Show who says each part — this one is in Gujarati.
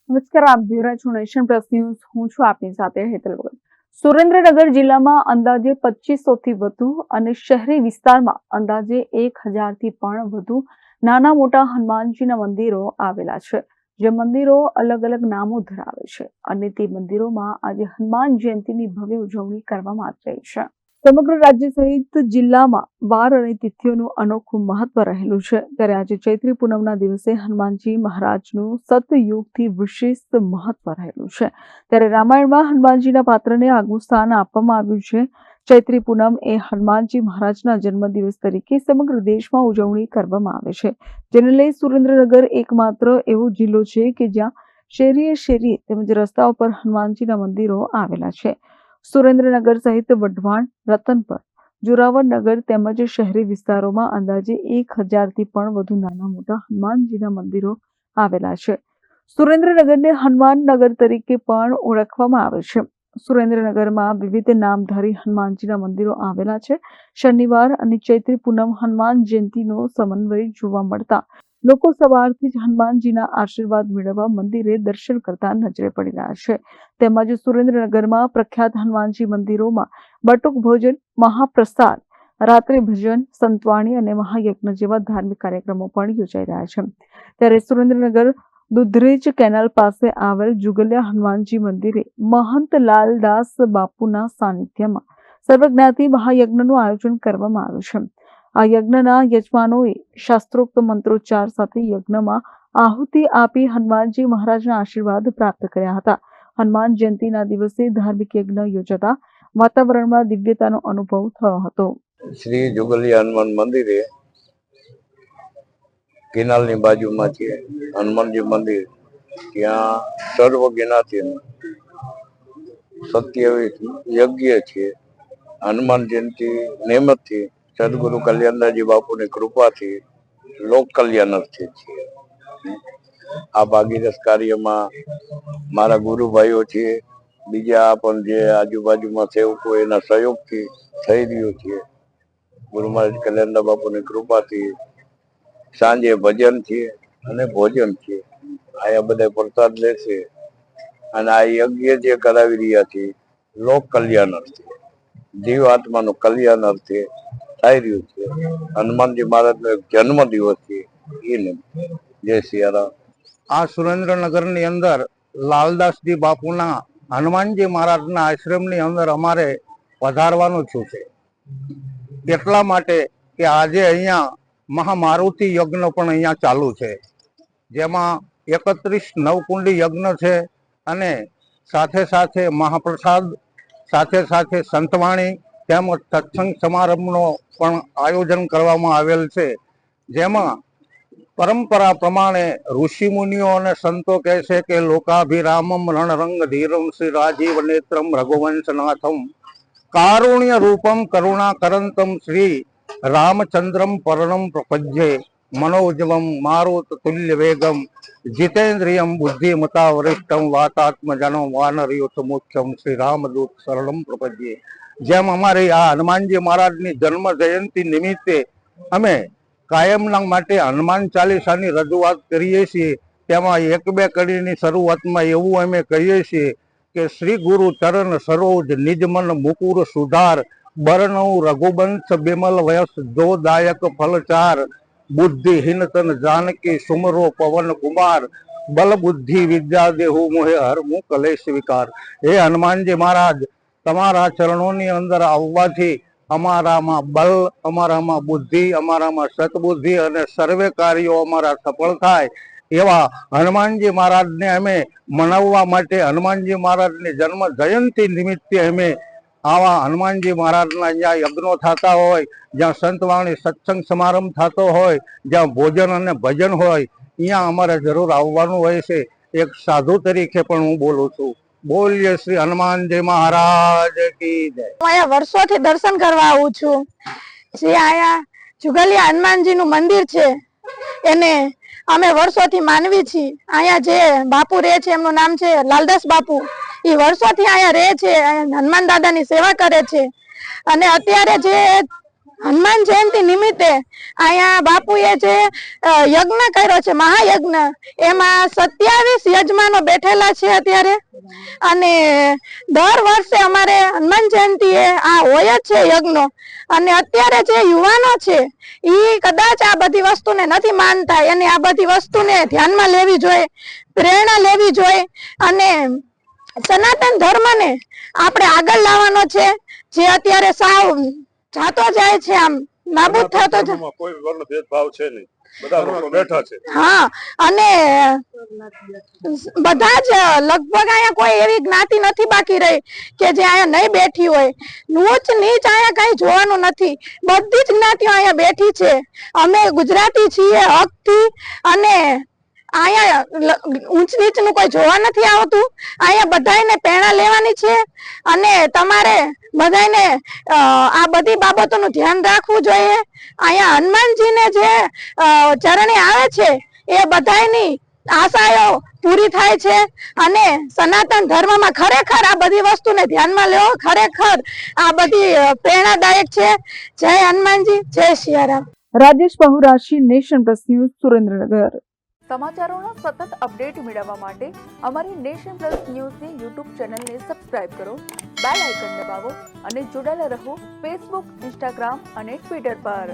Speaker 1: નમસ્કાર, આપ જોઈ રહ્યા છો નેશન પ્લસ ન્યૂઝ. હું છું આપની સાથે હેતલ વગર. સુરેન્દ્રનગર જિલ્લામાં અંદાજે 2500 થી વધુ અને શહેરી વિસ્તારમાં અંદાજે 1000 થી પણ વધુ નાના મોટા હનુમાનજીના મંદિરો આવેલા છે. જે મંદિરો અલગ અલગ નામો ધરાવે છે અને તે મંદિરોમાં આજે હનુમાન જયંતીની ભવ્ય ઉજવણી કરવામાં આવી રહી છે. સમગ્ર રાજ્ય સહિત જિલ્લામાં વાર અને તિથિઓનું અનોખું મહત્વ રહેલું છે. ત્યારે આજે ચૈત્રી પૂનમના દિવસે હનુમાનજી મહારાજનું સતયુગથી વિશેષ મહત્વ રહેલું છે. ત્યારે રામાયણમાં હનુમાનજીના પાત્રને આગવું સ્થાન આપવામાં આવ્યું છે. ચૈત્રી પૂનમ એ હનુમાનજી મહારાજના જન્મદિવસ તરીકે સમગ્ર દેશમાં ઉજવણી કરવામાં આવે છે. જેને લઈ સુરેન્દ્રનગર એકમાત્ર એવો જિલ્લો છે કે જ્યાં શેરીએ તેમજ રસ્તાઓ પર હનુમાનજીના મંદિરો આવેલા છે. સુરેન્દ્રનગર સહિત વઢવાણ, રતનપર, જોરાવરનગર તેમજ શહેરી વિસ્તારોમાં અંદાજે 1000 થી પણ વધુ નાના મોટા હનુમાનજીના મંદિરો આવેલા છે. સુરેન્દ્રનગરને હનુમાન નગર તરીકે પણ ઓળખવામાં આવે છે. સુરેન્દ્રનગરમાં વિવિધ નામધારી હનુમાનજીના મંદિરો આવેલા છે. શનિવાર અને ચૈત્રી પૂનમ હનુમાન જયંતીનો સમન્વય જોવા મળતા લોકો સવારથી જ હનુમાનજીના આશીર્વાદ મેળવવા મંદિરે દર્શન કરતા નજરે પડી રહ્યા છે. તેમજ સુરેન્દ્રનગરમાં પ્રખ્યાત હનુમાનજી મંદિરોમાં બટુક ભોજન, મહાપ્રસાદ, રાત્રિ ભજન, સંતવાણી અને મહાયજ્ઞ જેવા ધાર્મિક કાર્યક્રમો પણ યોજાઈ રહ્યા છે. ત્યારે સુરેન્દ્રનગર દુધરેજ કેનાલ પાસે આવેલ જુગલિયા હનુમાનજી મંદિરે મહંત લાલદાસ બાપુના સાનિધ્યમાં સર્વજ્ઞાતિ મહાયજ્ઞનું આયોજન કરવામાં આવ્યું છે. આ યજ્ઞના યજમાનોએ શાસ્ત્રોક્ત મંત્રોચ્ચાર સાથે યજ્ઞમાં આહુતિ આપી હનુમાનજી મહારાજના આશીર્વાદ પ્રાપ્ત કર્યા હતા. હનુમાન જયંતીના દિવસે ધાર્મિક યજ્ઞ યોજાતા વાતાવરણમાં દિવ્યતાનો અનુભવ થયો હતો.
Speaker 2: શ્રી જુગલિયા હનુમાન મંદિરે કેનાલની બાજુમાં છે હનુમાનજી મંદિર. ત્યાં સર્વ જ્ઞાતિ 27 યજ્ઞ છે. હનુમાન જયંતિ નિમિત્તથી સદગુરુ કલ્યાણદાસજી બાપુની કૃપાથી લોક કલ્યાણાર્થે છે. આ ભાગીરથ કાર્યમાં મારા ગુરુભાઈઓ છે, બીજા પણ જે આજુબાજુમાં સેવકો એના સહયોગથી થઈ રહ્યું છે. ગુરુ મહારાજ કલ્યાણદાસ બાપુની કૃપાથી સાંજે ભજન છે અને ભોજન છે. આયા બધા પ્રસાદ લેશે અને આ યજ્ઞ જે કરાવી રહ્યા છે લોક કલ્યાણ અર્થે, જીવ આત્માનું કલ્યાણ અર્થે થઈ રહ્યું છે. હનુમાનજી મહારાજનો એક જન્મ દિવસ છે. એને જય સિયારામ.
Speaker 3: આ સુરેન્દ્રનગરની અંદર લાલદાસજી બાપુના હનુમાનજી મહારાજના આશ્રમની અંદર અમારે પધારવાનું છું છે. એટલા માટે કે આજે અહીંયા મહામારુતિ યજ્ઞ પણ અહીંયા ચાલુ છે, જેમાં 31 નવકુંડી યજ્ઞ છે અને સાથે સાથે મહાપ્રસાદ, સાથે સાથે સંતવાણી તેમજ સત્સંગ સમારંભનો પણ આયોજન કરવામાં આવેલ છે. જેમાં પરંપરા પ્રમાણે ઋષિ મુનિઓ અને સંતો કહે છે કે લોકાભિરામમ રણરંગ ધીરમ શ્રી રાજીવ નેત્રમ રઘુવંશનાથમ કારુણ્ય રૂપમ કરુણા કરંતમ શ્રી રામચંદ્રમ પરણમ પ્રપજ્યે મનોજવમ મારુત તુલ્ય વેગમ જીતેન્દ્રિયમ બુદ્ધિમતા વરિષ્ઠમ વાતાત્મજનમ વાનરયુત મુખ્યમ શ્રી રામદૂત શરણમ પ્રપજ્યે. જેમ અમારી આ હનુમાનજી મહારાજની જન્મ જયંતિ નિમિત્તે અમે કાયમના માટે હનુમાન ચાલીસાની રજૂઆત કરીએ છીએ. તેમાં 1-2 કડીની શરૂઆતમાં એવું અમે કહીએ છીએ કે શ્રી ગુરુ ચરણ સરોજ નિજમન મુકુર સુધાર બરનૌ રઘુવંશ બિમલ વયસ જો દાયક ફલચાર બુદ્ધિહીન તન જાનકી સુમરો પવન કુમાર બલ બુદ્ધિ વિદ્યા દેહુ મોહે હર મુ કલેશ વિકાર. હે હનુમાનજી મહારાજ, તમારા ચરણોની અંદર આવવાથી અમારામાં બલ, અમારામાં બુદ્ધિ, અમારામાં સતબુદ્ધિ અને સર્વે કાર્યો અમારા સફળ થાય એવા હનુમાનજી મહારાજને અમે મનાવવા માટે હનુમાનજી મહારાજની જન્મ જયંતિ નિમિત્તે અમે આવા હનુમાનજી મહારાજના અહીંયા યજ્ઞો થતા હોય, જ્યાં સંતવાણી સત્સંગ સમારંભ થતો હોય, જ્યાં ભોજન અને ભજન હોય, અહીંયા અમારે જરૂર આવવાનું હોય છે. એક સાધુ તરીકે પણ હું બોલું છું. બોલીએ શ્રી હનુમાનજી મહારાજ કી જય.
Speaker 4: અહીંયા વર્ષોથી દર્શન કરવા આવું છું. જે અહીંયા જુગલિયા હનુમાનજીનું મંદિર છે એને અમે વર્ષોથી માનવી છીએ. અહીંયા જે બાપુ રહે છે એમનું નામ છે લાલદાસ બાપુ. એ વર્ષોથી અહીંયા રહે છે, હનુમાન દાદાની સેવા કરે છે. અને અત્યારે જે હનુમાન જયંતિ નિમિત્તે અહીંયા બાપુએ જે યજ્ઞ કર્યો છે, મહાયજ્ઞ, એમાં 27 યજમાનો બેઠેલા છે અત્યારે. અને દર વર્ષે અમારે હનુમાન જયંતિ આ હોય જ છે યજ્ઞો. અને અત્યારે જે યુવાનો છે એ કદાચ આ બધી વસ્તુને નથી માનતા, અને આ બધી વસ્તુને ધ્યાનમાં લેવી જોઈએ, પ્રેરણા લેવી જોઈએ, અને સનાતન ધર્મને આપણે આગળ લાવવાનો છે, જે અત્યારે સાવ જાતો જાય છે, આમ નાબૂદ થતો જાય.
Speaker 5: કોઈ વર્ણ ભેદભાવ છે નહીં, બધા લોકો બેઠા છે.
Speaker 4: હા, અને બધા જ લગભગ અહીંયા કોઈ એવી જ્ઞાતિ નથી બાકી રહી કે જે અહીંયા નહીં બેઠી હોય. ઊંચ નીચ અહીંયા કઈ જોવાનું નથી, બધી જ જ્ઞાતિઓ અહીંયા બેઠી છે. અમે ગુજરાતી છીએ હકથી, અને અહીંયા ઊંચ નીચ નું કોઈ જોવા નથી આવતું. અહીંયા બધાને પ્રેરણા લેવાની છે, અને તમારે બધાને આ બધી બાબતોનું ધ્યાન રાખવું જોઈએ. અહીંયા હનુમાનજીને જે ચરણે આવે છે એ બધાની આશાઓ પૂરી થાય છે, અને સનાતન ધર્મમાં ખરેખર આ બધી વસ્તુને ધ્યાનમાં લેવો, ખરેખર આ બધી પ્રેરણાદાયક છે. જય હનુમાનજી, જય Siyaram.
Speaker 1: Rajesh બહુરાશી, nation plus news, Surendranagar. સમાચારોનો સતત અપડેટ મેળવવા માટે અમારી નેશન પ્લસ ન્યૂઝની યુટ્યુબ ચેનલને સબસ્ક્રાઇબ કરો, બેલ આઇકન દબાવો અને જોડાયેલા રહો ફેસબુક, ઇન્સ્ટાગ્રામ અને ટ્વિટર પર.